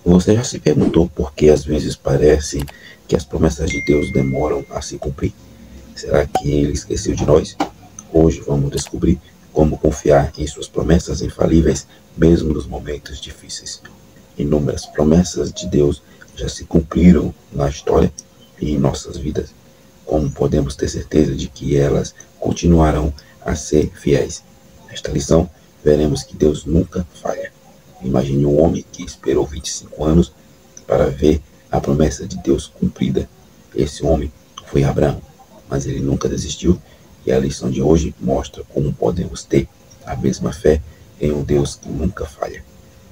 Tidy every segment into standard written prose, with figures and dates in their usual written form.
Você já se perguntou por que às vezes parece que as promessas de Deus demoram a se cumprir? Será que ele esqueceu de nós? Hoje vamos descobrir como confiar em suas promessas infalíveis, mesmo nos momentos difíceis. Inúmeras promessas de Deus já se cumpriram na história e em nossas vidas. Como podemos ter certeza de que elas continuarão a ser fiéis? Nesta lição, veremos que Deus nunca falha. Imagine um homem que esperou 25 anos para ver a promessa de Deus cumprida. Esse homem foi Abraão, mas ele nunca desistiu, e a lição de hoje mostra como podemos ter a mesma fé em um Deus que nunca falha.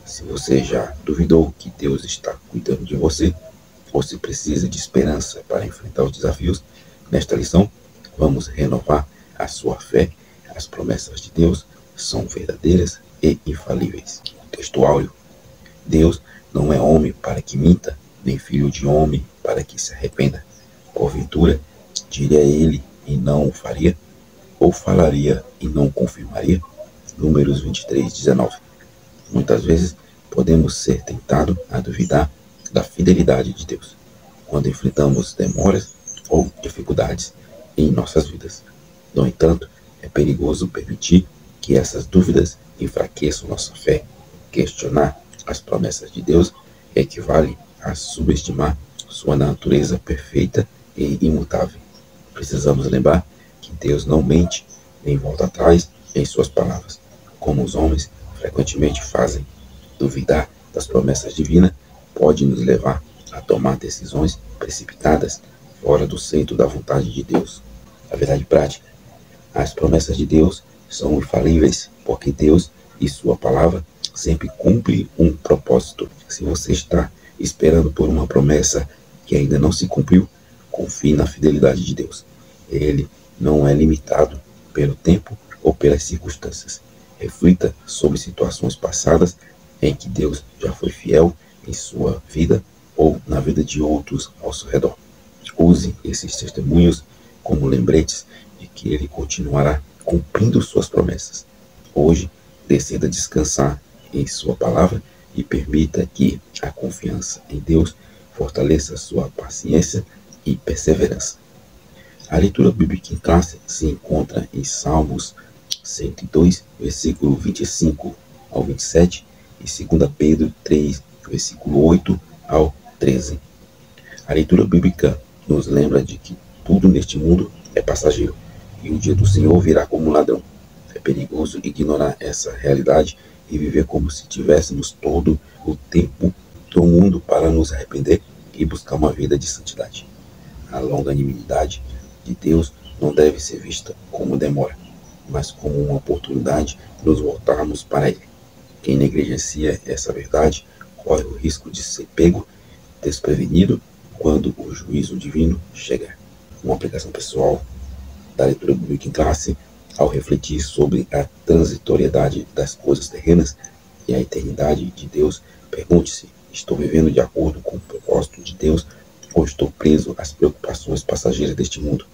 Se você já duvidou que Deus está cuidando de você, ou se precisa de esperança para enfrentar os desafios, nesta lição vamos renovar a sua fé. As promessas de Deus são verdadeiras e infalíveis. Texto áureo: Deus não é homem para que minta, nem filho de homem para que se arrependa. Porventura, diria ele e não o faria? Ou falaria e não confirmaria? Números 23:19. Muitas vezes podemos ser tentados a duvidar da fidelidade de Deus quando enfrentamos demoras ou dificuldades em nossas vidas. No entanto, é perigoso permitir que essas dúvidas enfraqueçam nossa fé. Questionar as promessas de Deus equivale a subestimar sua natureza perfeita e imutável. Precisamos lembrar que Deus não mente nem volta atrás em suas palavras, como os homens frequentemente fazem. Duvidar das promessas divinas pode nos levar a tomar decisões precipitadas fora do centro da vontade de Deus. A verdade prática: as promessas de Deus são infalíveis, porque Deus e sua palavra sempre cumprem um propósito. Se você está esperando por uma promessa que ainda não se cumpriu, confie na fidelidade de Deus. Ele não é limitado pelo tempo ou pelas circunstâncias. Reflita sobre situações passadas em que Deus já foi fiel em sua vida ou na vida de outros ao seu redor. Use esses testemunhos como lembretes de que Ele continuará cumprindo suas promessas. Hoje, decida descansar em sua palavra e permita que a confiança em Deus fortaleça sua paciência e perseverança. A leitura bíblica em classe se encontra em Salmos 102, versículo 25 ao 27, e 2 Pedro 3, versículo 8 ao 13. A leitura bíblica nos lembra de que tudo neste mundo é passageiro, e o dia do Senhor virá como um ladrão. É perigoso ignorar essa realidade e viver como se tivéssemos todo o tempo do mundo para nos arrepender e buscar uma vida de santidade. A longanimidade de Deus não deve ser vista como demora, mas como uma oportunidade de nos voltarmos para Ele. Quem negligencia essa verdade corre o risco de ser pego desprevenido quando o juízo divino chegar. Uma aplicação pessoal da leitura bíblica em classe: ao refletir sobre a transitoriedade das coisas terrenas e a eternidade de Deus, pergunte-se: estou vivendo de acordo com o propósito de Deus ou estou preso às preocupações passageiras deste mundo?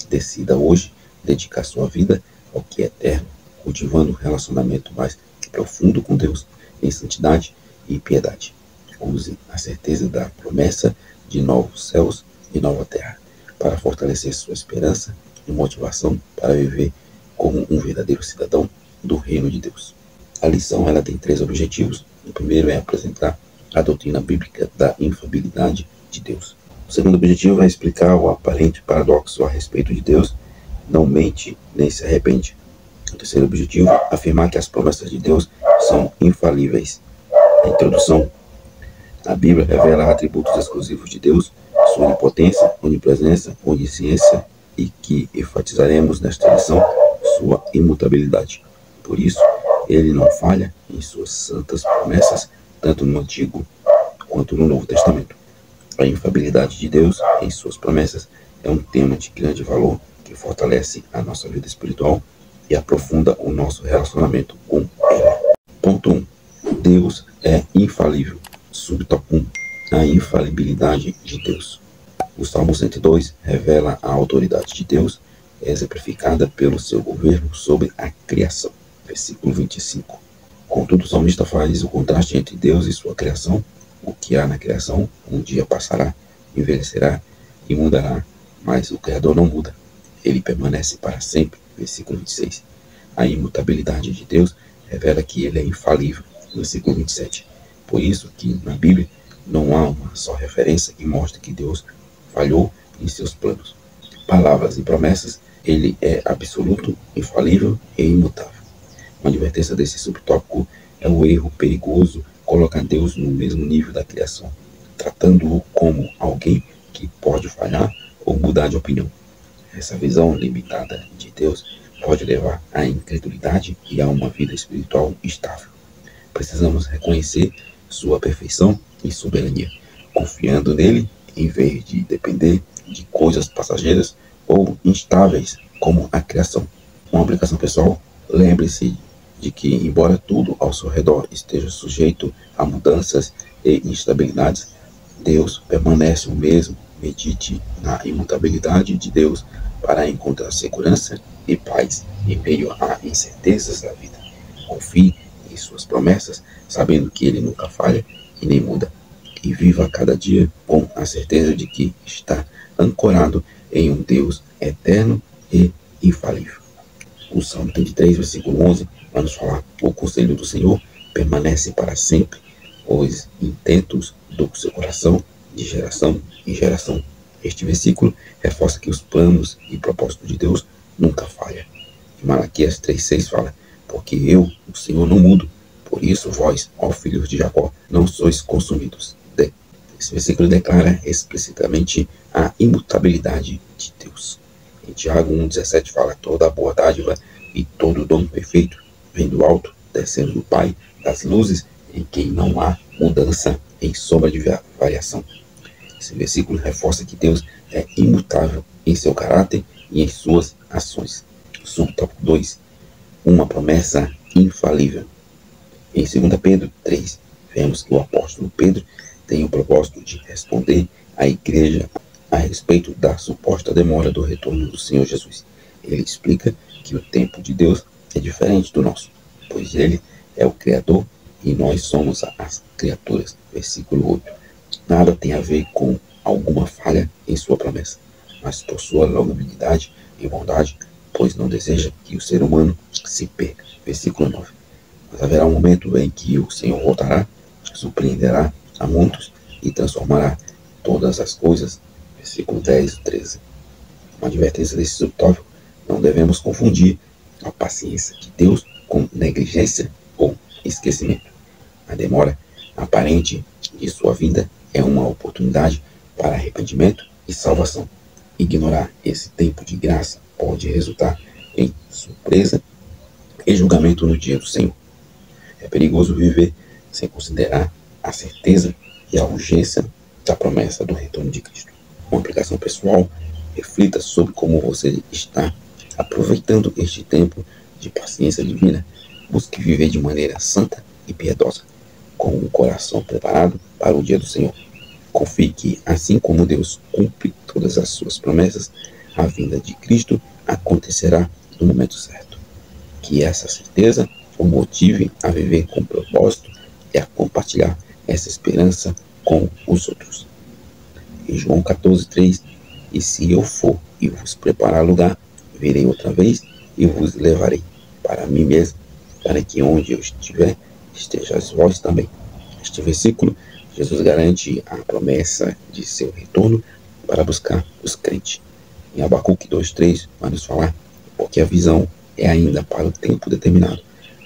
Decida hoje dedicar sua vida ao que é eterno, cultivando um relacionamento mais profundo com Deus, em santidade e piedade. Use a certeza da promessa de novos céus e nova terra para fortalecer sua esperança e motivação para viver como um verdadeiro cidadão do reino de Deus. A lição ela tem 3 objetivos. O primeiro é apresentar a doutrina bíblica da infalibilidade de Deus. O segundo objetivo é explicar o aparente paradoxo a respeito de Deus: não mente nem se arrepende. O terceiro objetivo é afirmar que as promessas de Deus são infalíveis. A introdução: a Bíblia revela atributos exclusivos de Deus, sua onipotência, onipresença, onisciência, e que enfatizaremos nesta lição sua imutabilidade. Por isso, ele não falha em suas santas promessas, tanto no Antigo quanto no Novo Testamento. A infalibilidade de Deus em suas promessas é um tema de grande valor que fortalece a nossa vida espiritual e aprofunda o nosso relacionamento com Ele. Ponto 1. Deus é infalível. Subtópico 1. A infalibilidade de Deus. O Salmo 102 revela a autoridade de Deus, exemplificada pelo seu governo sobre a criação. Versículo 25. Contudo, o salmista faz o contraste entre Deus e sua criação, O que há na criação um dia passará, envelhecerá e mudará, mas o Criador não muda. Ele permanece para sempre. Versículo 26. A imutabilidade de Deus revela que ele é infalível. Versículo 27. Por isso que na Bíblia não há uma só referência que mostre que Deus falhou em seus planos, palavras e promessas. Ele é absoluto, infalível e imutável. Uma advertência desse subtópico é o erro perigoso colocar Deus no mesmo nível da criação, tratando-o como alguém que pode falhar ou mudar de opinião. Essa visão limitada de Deus pode levar à incredulidade e a uma vida espiritual instável. Precisamos reconhecer sua perfeição e soberania, confiando nele em vez de depender de coisas passageiras ou instáveis como a criação. Uma aplicação pessoal: lembre-se de que, embora tudo ao seu redor esteja sujeito a mudanças e instabilidades, Deus permanece o mesmo. Medite na imutabilidade de Deus para encontrar segurança e paz em meio a incertezas da vida. Confie em suas promessas, sabendo que ele nunca falha e nem muda. E viva cada dia com a certeza de que está ancorado em um Deus eterno e infalível. O Salmo 33, versículo 11, vai nos falar: o conselho do Senhor permanece para sempre, os intentos do seu coração de geração em geração. Este versículo reforça que os planos e propósitos de Deus nunca falham. Em Malaquias 3,6 fala: porque eu, o Senhor, não mudo, por isso vós, ó filhos de Jacó, não sois consumidos. Esse versículo declara explicitamente a imutabilidade de Deus. Em Tiago 1,17 fala: toda a boa dádiva e todo dom perfeito vem do alto, descendo do Pai das luzes, em quem não há mudança em sombra de variação. Esse versículo reforça que Deus é imutável em seu caráter e em suas ações. Subtópico 2. Uma promessa infalível. Em 2 Pedro 3, vemos que o apóstolo Pedro tem o propósito de responder à igreja a respeito da suposta demora do retorno do Senhor Jesus. Ele explica que o tempo de Deus é diferente do nosso, pois ele é o Criador e nós somos as criaturas. Versículo 8. Nada tem a ver com alguma falha em sua promessa, mas por sua longanimidade e bondade, pois não deseja que o ser humano se perca. Versículo 9. Mas haverá um momento em que o Senhor voltará, surpreenderá a muitos e transformará todas as coisas. Versículo 10 e 13. Uma advertência desse subtópico: não devemos confundir a paciência de Deus com negligência ou esquecimento. A demora aparente de sua vinda é uma oportunidade para arrependimento e salvação. Ignorar esse tempo de graça pode resultar em surpresa e julgamento no dia do Senhor. É perigoso viver sem considerar a certeza e a urgência da promessa do retorno de Cristo. Uma aplicação pessoal: reflita sobre como você está aproveitando este tempo de paciência divina. Busque viver de maneira santa e piedosa, com o coração preparado para o dia do Senhor. Confie que, assim como Deus cumpre todas as suas promessas, a vinda de Cristo acontecerá no momento certo. Que essa certeza o motive a viver com propósito e a compartilhar essa esperança com os outros. Em João 14,3: e se eu for e vos preparar lugar, virei outra vez e vos levarei para mim mesmo, para que onde eu estiver, estejais vós também. Este versículo, Jesus garante a promessa de seu retorno para buscar os crentes. Em Abacuque 2,3 vai nos falar: porque a visão é ainda para o tempo determinado,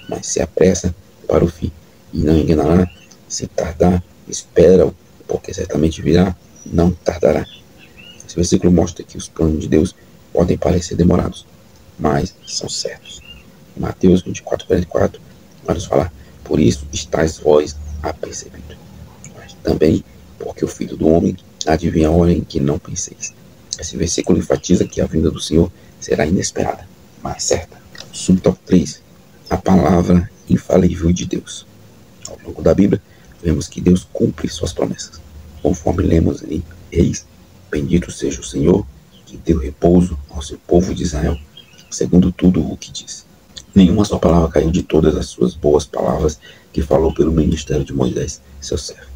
mas se apressa para o fim, e não enganará. Se tardar, espera-o, porque certamente virá, não tardará. Esse versículo mostra que os planos de Deus podem parecer demorados, mas são certos. Em Mateus 24,44 vai nos falar: por isso estáis vós apercebidos, mas também porque o Filho do Homem adivinha a hora em que não penseis. Esse versículo enfatiza que a vinda do Senhor será inesperada, mas certa. Subtópico 3. A palavra infalível de Deus. Ao longo da Bíblia, vemos que Deus cumpre suas promessas. Conforme lemos em Reis: bendito seja o Senhor, que deu repouso ao seu povo de Israel, segundo tudo o que disse. Nenhuma só palavra caiu de todas as suas boas palavras que falou pelo ministério de Moisés, seu servo.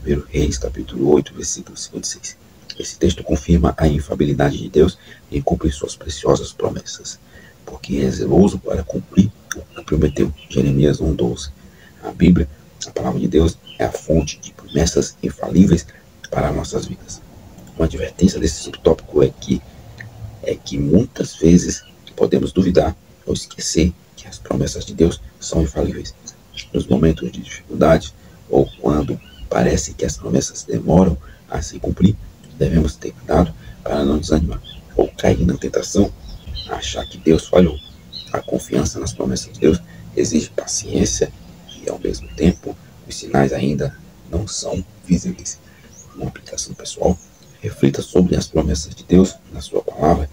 1 Reis, capítulo 8, versículo 56. Esse texto confirma a infalibilidade de Deus em cumprir suas preciosas promessas, porque é zeloso para cumprir o que prometeu. Jeremias 1:12. A Bíblia, a palavra de Deus, é a fonte de promessas infalíveis para nossas vidas. Uma advertência desse subtópico é que muitas vezes podemos duvidar ou esquecer que as promessas de Deus são infalíveis. Nos momentos de dificuldade ou quando parece que as promessas demoram a se cumprir, devemos ter cuidado para não desanimar ou cair na tentação, achar que Deus falhou. A confiança nas promessas de Deus exige paciência e, ao mesmo tempo, os sinais ainda não são visíveis. Uma aplicação pessoal: reflita sobre as promessas de Deus na sua palavra.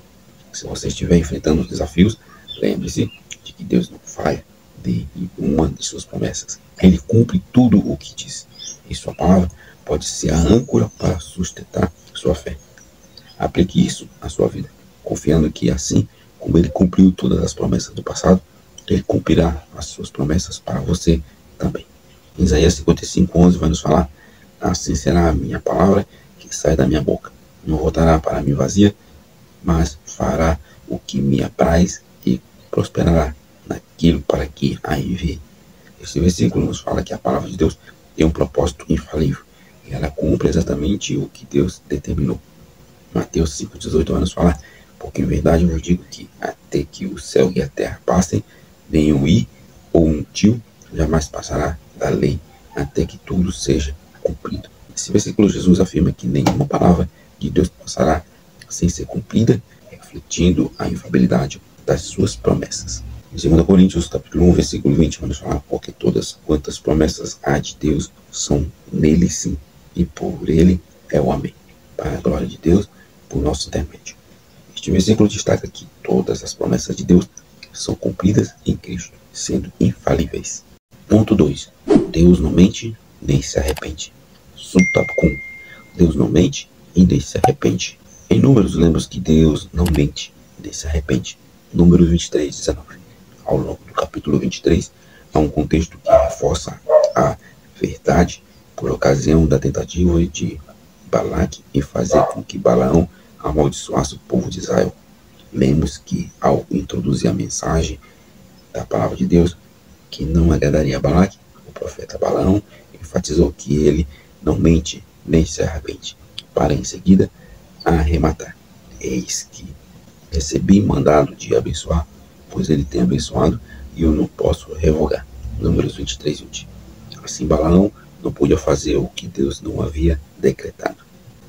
Se você estiver enfrentando desafios, lembre-se de que Deus não falha de uma de suas promessas. Ele cumpre tudo o que diz. E sua palavra pode ser a âncora para sustentar sua fé. Aplique isso à sua vida, confiando que, assim como ele cumpriu todas as promessas do passado, ele cumprirá as suas promessas para você também. Isaías 55:11 vai nos falar: assim será a minha palavra que sai da minha boca. Não voltará para mim vazia, mas fará o que me apraz e prosperará naquilo para que a enviei. Esse versículo nos fala que a palavra de Deus tem um propósito infalível e ela cumpre exatamente o que Deus determinou. Mateus 5:18 vai nos falar: porque em verdade eu vos digo que até que o céu e a terra passem, nenhum i ou um tio jamais passará da lei, até que tudo seja cumprido. Nesse versículo, Jesus afirma que nenhuma palavra de Deus passará sem ser cumprida, refletindo a infalibilidade das suas promessas. Em 2 Coríntios, capítulo 1, versículo 20, vai nos falar: porque todas quantas promessas há de Deus são nele sim, e por ele é o amém, para a glória de Deus, por nosso intermédio. Este versículo destaca que todas as promessas de Deus são cumpridas em Cristo, sendo infalíveis. Ponto 2. Deus não mente nem se arrepende. Subtópico 1. Deus não mente e nem se arrepende. Em Números, lemos que Deus não mente nem se arrepende. Números 23:19. Ao longo do capítulo 23, há um contexto que reforça a verdade por ocasião da tentativa de Balaque em fazer com que Balaão amaldiçoasse o povo de Israel. Lemos que, ao introduzir a mensagem da palavra de Deus, que não agradaria a Balaque, o profeta Balaão enfatizou que ele não mente nem se arrepende, para em seguida arrematar: eis que recebi mandado de abençoar, pois ele tem abençoado e eu não posso revogar. Números 23:20. Assim Balaão não podia fazer o que Deus não havia decretado.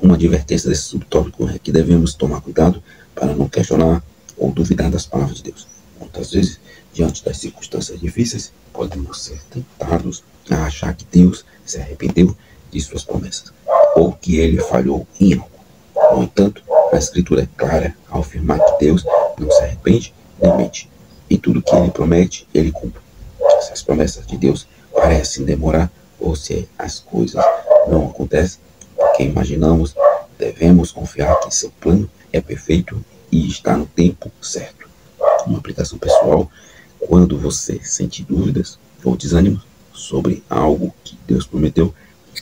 Uma advertência desse subtópico é que devemos tomar cuidado para não questionar ou duvidar das palavras de Deus. Muitas vezes, diante das circunstâncias difíceis, podemos ser tentados a achar que Deus se arrependeu de suas promessas, ou que ele falhou em algo. No entanto, a Escritura é clara ao afirmar que Deus não se arrepende nem mente, e tudo que ele promete, ele cumpre. Se as promessas de Deus parecem demorar, ou se as coisas não acontecem porque imaginamos, devemos confiar que seu plano é perfeito e está no tempo certo. Uma aplicação pessoal: quando você sente dúvidas ou desânimo sobre algo que Deus prometeu,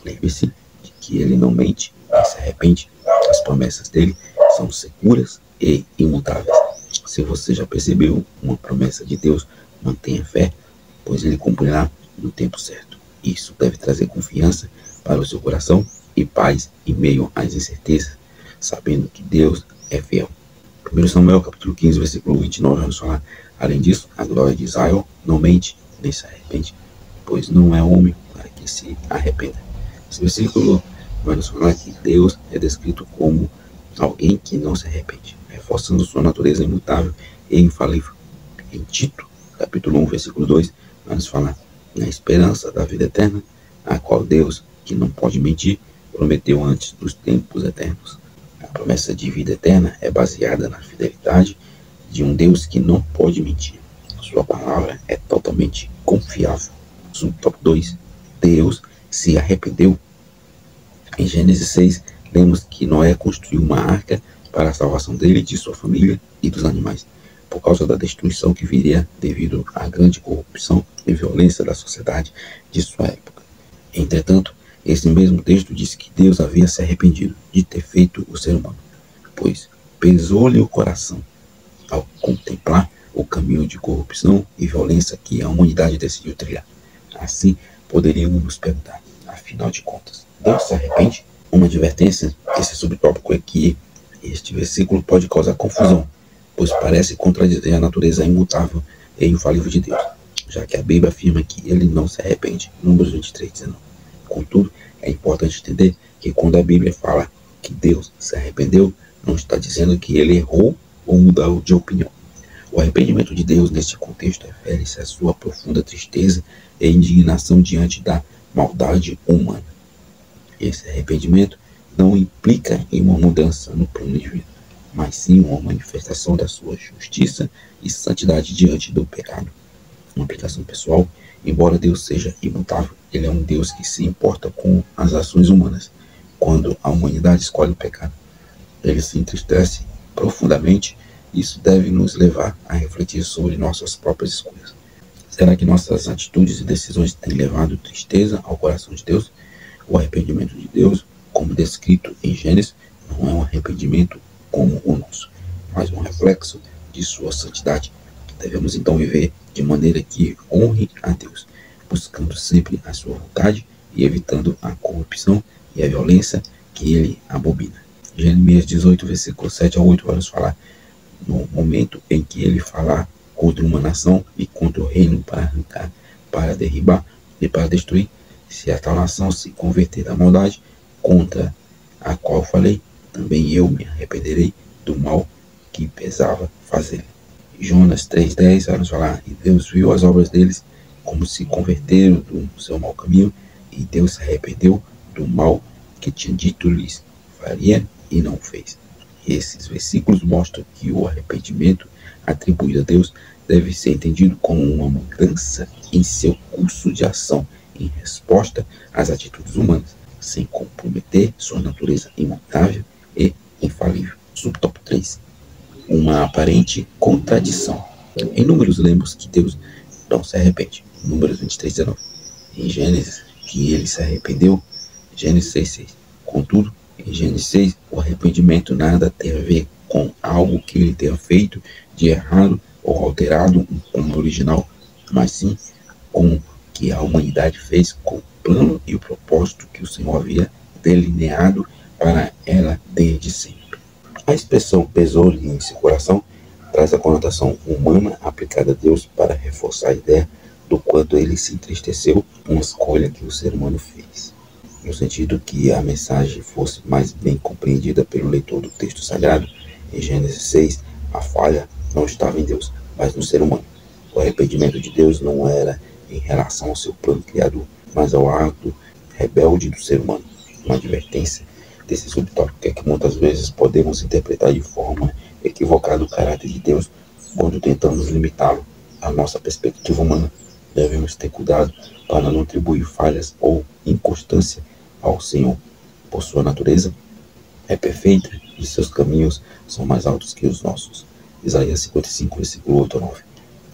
lembre-se de que ele não mente nem se arrepende. As promessas dele são seguras e imutáveis. Se você já percebeu uma promessa de Deus, mantenha fé, pois ele cumprirá no tempo certo. Isso deve trazer confiança para o seu coração e paz em meio às incertezas, sabendo que Deus é fiel. 1 Samuel, capítulo 15, versículo 29, vamos falar: além disso, a glória de Israel não mente nem se arrepende, pois não é homem para que se arrependa. Esse versículo vai nos falar que Deus é descrito como alguém que não se arrepende, reforçando sua natureza imutável e infalível. Em Tito, capítulo 1, versículo 2, vai nos falar: na esperança da vida eterna, a qual Deus, que não pode mentir, prometeu antes dos tempos eternos. A promessa de vida eterna é baseada na fidelidade de um Deus que não pode mentir. Sua palavra é totalmente confiável. Subtópico 2. Deus se arrependeu. Em Gênesis 6, lemos que Noé construiu uma arca para a salvação dele, de sua família e dos animais, por causa da destruição que viria devido à grande corrupção e violência da sociedade de sua época. Entretanto, Esse mesmo texto diz que Deus havia se arrependido de ter feito o ser humano, pois pesou-lhe o coração ao contemplar o caminho de corrupção e violência que a humanidade decidiu trilhar. Assim, poderíamos nos perguntar, afinal de contas, Deus se arrepende? Uma advertência desse subtópico é que este versículo pode causar confusão, pois parece contradizer a natureza imutável e infalível de Deus, já que a Bíblia afirma que ele não se arrepende. Números 23:19. Contudo, é importante entender que quando a Bíblia fala que Deus se arrependeu, não está dizendo que ele errou ou mudou de opinião. O arrependimento de Deus neste contexto refere-se à sua profunda tristeza e indignação diante da maldade humana. Esse arrependimento não implica em uma mudança no plano de vida, mas sim uma manifestação da sua justiça e santidade diante do pecado. Uma aplicação pessoal, embora Deus seja imutável, ele é um Deus que se importa com as ações humanas. Quando a humanidade escolhe o pecado, ele se entristece profundamente. Isso deve nos levar a refletir sobre nossas próprias escolhas. Será que nossas atitudes e decisões têm levado tristeza ao coração de Deus? O arrependimento de Deus, como descrito em Gênesis, não é um arrependimento como o nosso, mas um reflexo de sua santidade. Devemos então viver de maneira que honre a Deus, buscando sempre a sua vontade e evitando a corrupção e a violência que ele abomina. Jeremias 18, versículo 7 a 8, vai nos falar no momento em que ele falar contra uma nação e contra o reino para arrancar, para derribar e para destruir, se a tal nação se converter da maldade contra a qual falei, também eu me arrependerei do mal que pesava fazer. Jonas 3:10 vai nos falar, e Deus viu as obras deles como se converteram do seu mau caminho, e Deus se arrependeu do mal que tinha dito lhes faria e não fez. Esses versículos mostram que o arrependimento atribuído a Deus deve ser entendido como uma mudança em seu curso de ação em resposta às atitudes humanas, sem comprometer sua natureza imutável e infalível. Subtópico 3. Uma aparente contradição. Em Números lemos que Deus não se arrepende. Números 23:19. Em Gênesis, que ele se arrependeu. Gênesis 6:6. Contudo, em Gênesis 6, o arrependimento nada tem a ver com algo que ele tenha feito de errado ou alterado um plano original, mas sim com o que a humanidade fez com o plano e o propósito que o Senhor havia delineado para ela desde sempre. A expressão pesou-lhe em seu coração traz a conotação humana aplicada a Deus para reforçar a ideia do quanto ele se entristeceu com a escolha que o ser humano fez, no sentido que a mensagem fosse mais bem compreendida pelo leitor do texto sagrado. Em Gênesis 6, a falha não estava em Deus, mas no ser humano. O arrependimento de Deus não era em relação ao seu plano criador, mas ao ato rebelde do ser humano. Uma advertência desse subtópico é que muitas vezes podemos interpretar de forma equivocada o caráter de Deus quando tentamos limitá-lo à nossa perspectiva humana. Devemos ter cuidado para não atribuir falhas ou inconstância ao Senhor. Por sua natureza, é perfeita e seus caminhos são mais altos que os nossos. Isaías 55, versículo 8 a 9.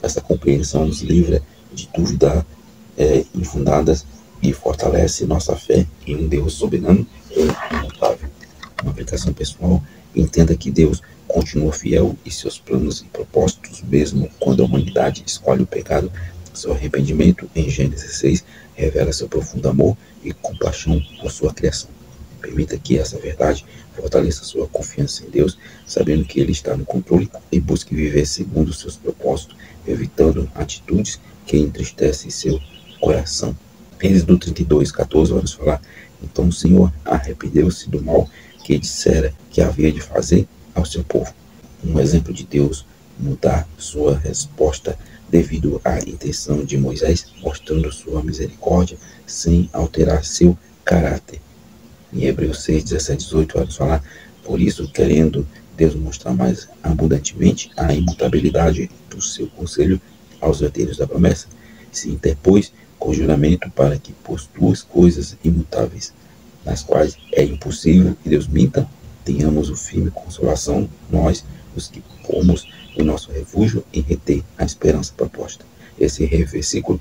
Essa compreensão nos livra de dúvidas infundadas e fortalece nossa fé em um Deus soberano e imutável. Uma aplicação pessoal, entenda que Deus continua fiel em seus planos e propósitos, mesmo quando a humanidade escolhe o pecado. Seu arrependimento, em Gênesis 6, revela seu profundo amor e compaixão por sua criação. Permita que essa verdade fortaleça sua confiança em Deus, sabendo que Ele está no controle, e busque viver segundo os seus propósitos, evitando atitudes que entristecem seu coração. Êxodo 32:14 vai nos falar, então o Senhor arrependeu-se do mal que dissera que havia de fazer ao seu povo. Um exemplo de Deus mudar sua resposta devido à intenção de Moisés, mostrando sua misericórdia sem alterar seu caráter. Em Hebreus 6:17-18 vai nos falar, por isso, querendo Deus mostrar mais abundantemente a imutabilidade do seu conselho aos herdeiros da promessa, se interpôs com juramento para que, por duas coisas imutáveis, nas quais é impossível que Deus minta, tenhamos o firme consolação, nós, os que pomos o nosso refúgio em reter a esperança proposta. Esse versículo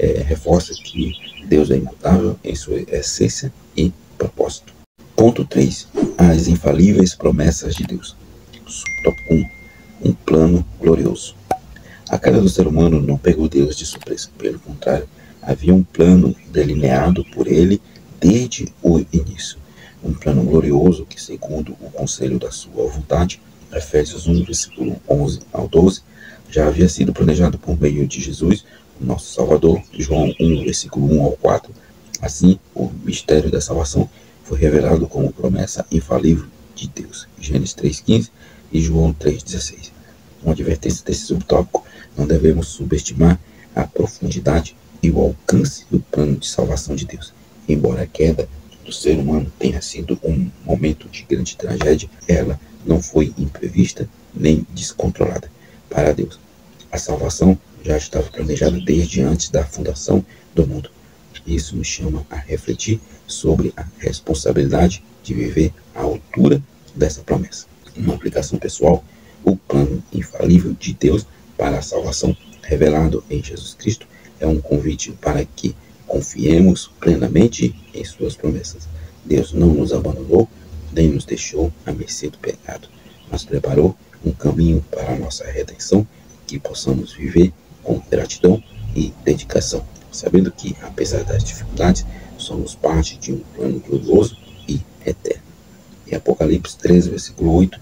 reforça que Deus é imutável em sua essência e propósito. Ponto 3. As infalíveis promessas de Deus. Tópico 1. Um plano glorioso. A queda do ser humano não pegou Deus de surpresa. Pelo contrário, havia um plano delineado por ele desde o início. Um plano glorioso que, segundo o conselho da sua vontade, Efésios 1, versículo 11 ao 12, já havia sido planejado por meio de Jesus, o nosso Salvador. João 1, versículo 1 ao 4. Assim, o mistério da salvação foi revelado como promessa infalível de Deus. Gênesis 3,15 e João 3,16. Uma advertência desse subtópico: não devemos subestimar a profundidade e o alcance do plano de salvação de Deus. Embora a queda do ser humano tenha sido um momento de grande tragédia, ela não foi imprevista nem descontrolada. Para Deus, a salvação já estava planejada desde antes da fundação do mundo. Isso nos chama a refletir sobre a responsabilidade de viver à altura dessa promessa. Uma aplicação pessoal: o plano infalível de Deus para a salvação, revelado em Jesus Cristo, é um convite para que confiemos plenamente em suas promessas. Deus não nos abandonou, nem nos deixou à mercê do pecado, mas preparou um caminho para a nossa redenção, que possamos viver com gratidão e dedicação, sabendo que, apesar das dificuldades, somos parte de um plano glorioso e eterno. Em Apocalipse 13, versículo 8,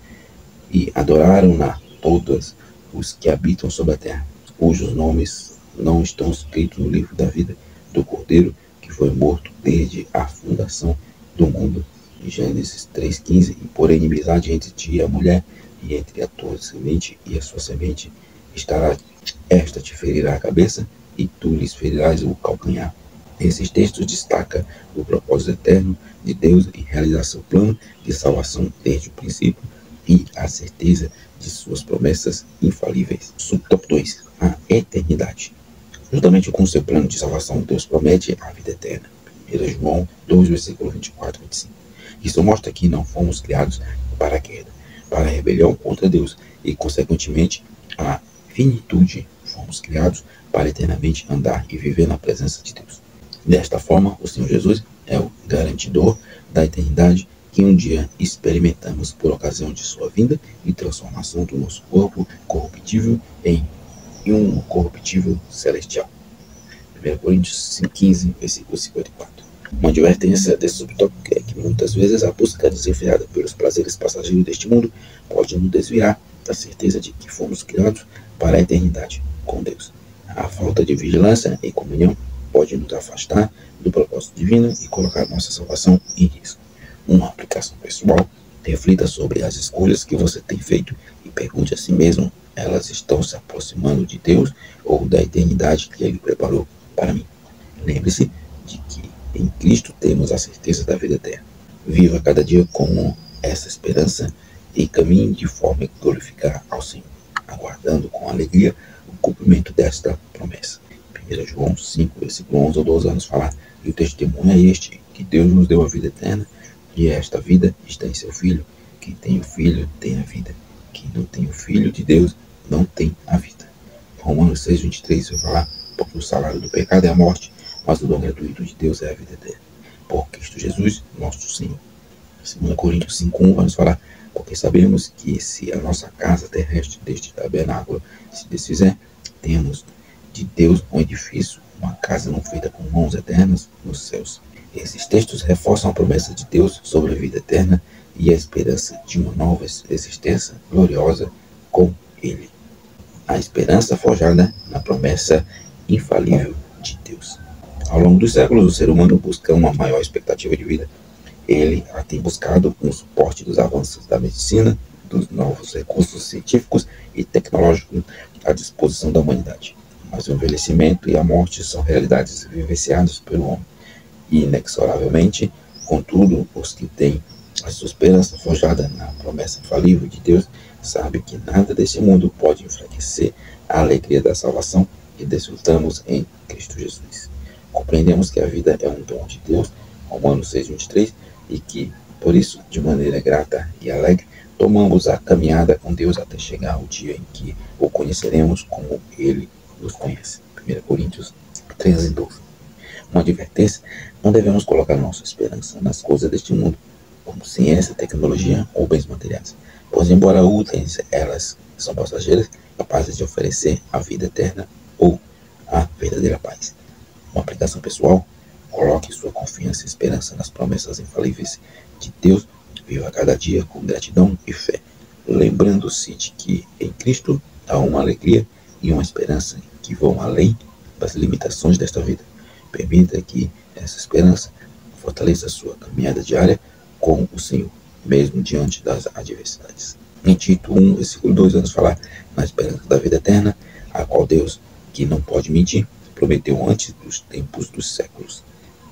e adoraram-na todos os que habitam sobre a terra, cujos nomes não estão escritos no livro da vida do Cordeiro, que foi morto desde a fundação do mundo. Em Gênesis 3,15, e por inimizade entre ti e a mulher, e entre a tua semente e a sua semente estará, esta te ferirá a cabeça, e tu lhes ferirás o calcanhar. Esses textos destacam o propósito eterno de Deus em realizar seu plano de salvação desde o princípio e a certeza de suas promessas infalíveis. Subtópico 2. A eternidade. Juntamente com seu plano de salvação, Deus promete a vida eterna. 1 João 2, versículo 24 e 25. Isso mostra que não fomos criados para a queda, para a rebelião contra Deus e, consequentemente, a finitude. Fomos criados para eternamente andar e viver na presença de Deus. Desta forma, o Senhor Jesus é o garantidor da eternidade que um dia experimentamos por ocasião de sua vinda e transformação do nosso corpo corruptível em um corruptível celestial. 1 Coríntios 15, versículo 54. Uma advertência desse subtópico é que muitas vezes a busca desenfreada pelos prazeres passageiros deste mundo pode nos desviar da certeza de que fomos criados para a eternidade com Deus. A falta de vigilância e comunhão pode nos afastar do propósito divino e colocar nossa salvação em risco. Uma aplicação pessoal: reflita sobre as escolhas que você tem feito e pergunte a si mesmo: elas estão se aproximando de Deus ou da eternidade que Ele preparou para mim? Lembre-se de que em Cristo temos a certeza da vida eterna. Viva cada dia com essa esperança e caminhe de forma a glorificar ao Senhor, aguardando com alegria o cumprimento desta promessa. 1 João 5, versículo 11 ou 12 vai nos falar: e o testemunho é este, que Deus nos deu a vida eterna, e esta vida está em seu Filho. Quem tem o Filho tem a vida. Quem não tem o Filho de Deus não tem a vida. Romanos 6, 23 vai falar: porque o salário do pecado é a morte, mas o dom gratuito de Deus é a vida eterna, por Cristo Jesus, nosso Senhor. 2 Coríntios 5, 1 vai nos falar: porque sabemos que se a nossa casa terrestre deste tabernáculo se desfizer, temos de Deus um edifício, uma casa não feita com mãos eternas nos céus. Esses textos reforçam a promessa de Deus sobre a vida eterna e a esperança de uma nova existência gloriosa com Ele. A esperança forjada na promessa infalível de Deus. Ao longo dos séculos, o ser humano busca uma maior expectativa de vida. Ele a tem buscado com o suporte dos avanços da medicina, dos novos recursos científicos e tecnológicos à disposição da humanidade. Mas o envelhecimento e a morte são realidades vivenciadas pelo homem. E, inexoravelmente, contudo, os que têm a sua esperança forjada na promessa infalível de Deus sabem que nada desse mundo pode enfraquecer a alegria da salvação que desfrutamos em Cristo Jesus. Compreendemos que a vida é um dom de Deus, Romanos 6, 23, e que, por isso, de maneira grata e alegre, tomamos a caminhada com Deus até chegar ao dia em que o conheceremos como Ele nos conhece. 1 Coríntios 13:12. Uma advertência: não devemos colocar nossa esperança nas coisas deste mundo, como ciência, tecnologia ou bens materiais, pois embora úteis, elas são passageiras, capazes de oferecer a vida eterna ou a verdadeira paz. Uma aplicação pessoal: coloque sua confiança e esperança nas promessas infalíveis de Deus. Viva cada dia com gratidão e fé, lembrando-se de que em Cristo há uma alegria e uma esperança que vão além das limitações desta vida. Permita que essa esperança fortaleça a sua caminhada diária com o Senhor, mesmo diante das adversidades. Em Tito 1, versículo 2, vamos falar na esperança da vida eterna, a qual Deus, que não pode mentir, prometeu antes dos tempos dos séculos.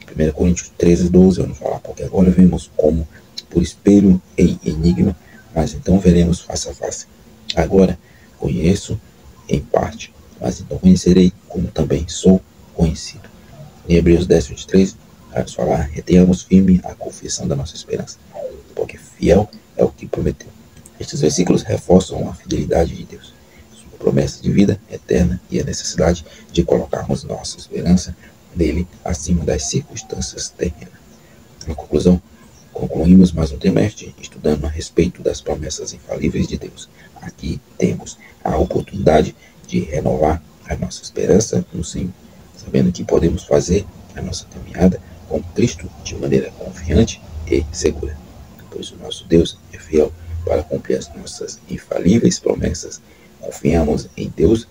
1 Coríntios 13:12, vamos falar, porque agora vemos como por espelho em enigma, mas então veremos face a face. Agora conheço em parte, mas então conhecerei como também sou conhecido. Em Hebreus 10:23, vamos falar, retenhamos firme a confissão da nossa esperança, porque fiel é o que prometeu. Estes versículos reforçam a fidelidade de Deus, sua promessa de vida eterna e a necessidade de colocarmos nossa esperança nele acima das circunstâncias terrenas. Na conclusão, concluímos mais um trimestre estudando a respeito das promessas infalíveis de Deus. Aqui temos a oportunidade de renovar a nossa esperança no Senhor, sabendo que podemos fazer a nossa caminhada com Cristo de maneira confiante e segura, pois o nosso Deus é fiel para cumprir as nossas infalíveis promessas. Confiamos em Deus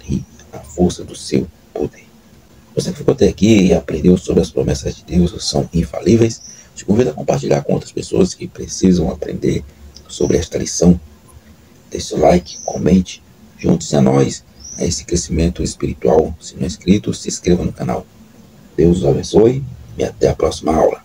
e a força do seu poder. Você que ficou até aqui e aprendeu sobre as promessas de Deus, são infalíveis, te convido a compartilhar com outras pessoas que precisam aprender sobre esta lição. Deixe seu like, comente, junte-se a nós, a esse crescimento espiritual. Se não é inscrito, se inscreva no canal. Deus os abençoe e até a próxima aula.